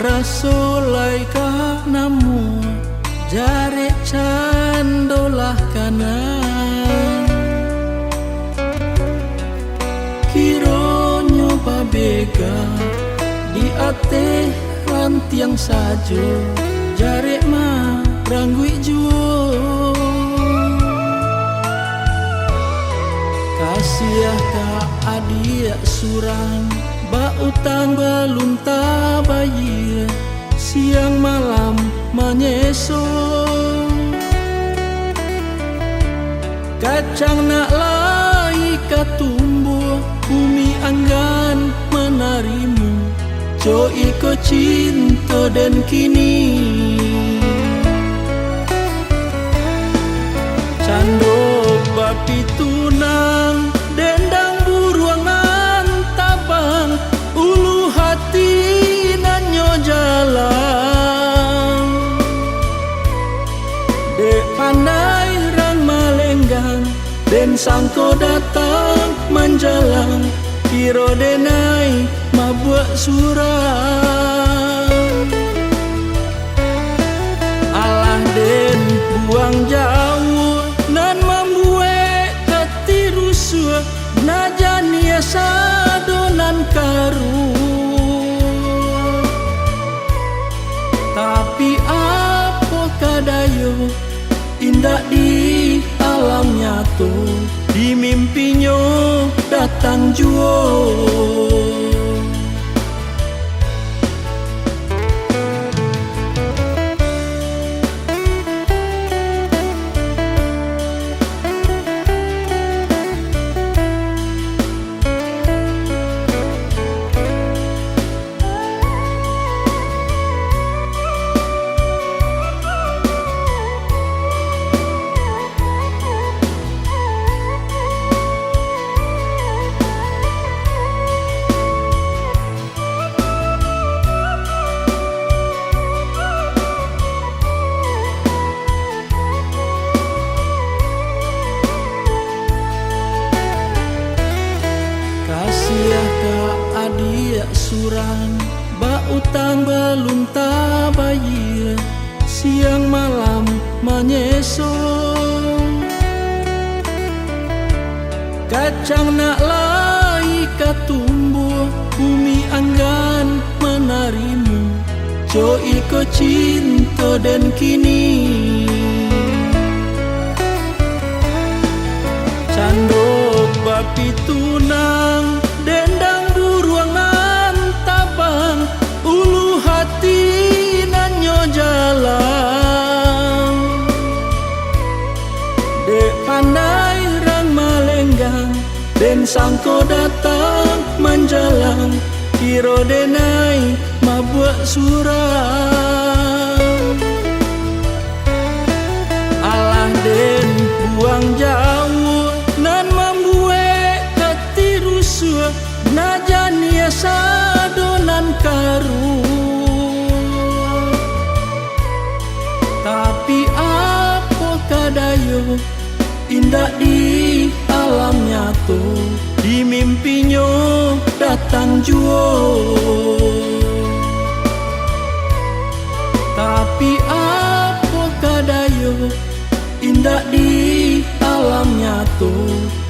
rasolai ka namu jare candolah kanan kironyo babega di ate rantiang sajo jare ma ranggui juo kasiah ka adia surang ba utang balunta bayi siang malam menyeso kacang nak lai katumbuh bumi anggan menarimu jo iko cinta dan kini cando bapi tunang dendang buruangan tabang ulu hati nanyo jalan dek pandai rang malenggang den sangko datang menjalang kiro denai mabuak surang alah den buang jauh nan membuat hati rusuh najan ia sadonan karu tapi apa kadayo indah di alam nyata di mimpinya datang juo kasiah ka adia surang ba utang balunta bayi siang malam menyeso kacang nak lai katumbuh bumi anggan menarimu jo iko cinta dan kini cando bapi tunang dendang buruangan tabang ulu hati nanyo jalan dek pandai rang malenggang den sangko datang menjalang kiro denai mabuak surang alah den buang jauh nan membuat hati rusuh najan ia sadonan karu tapi apa kadayo indah di alam nyata di mimpinya datang juo tapi apa kadayo indah di alam nyata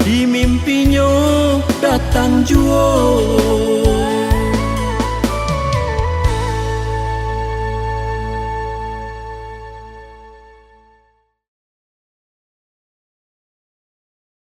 di mimpinya datang juo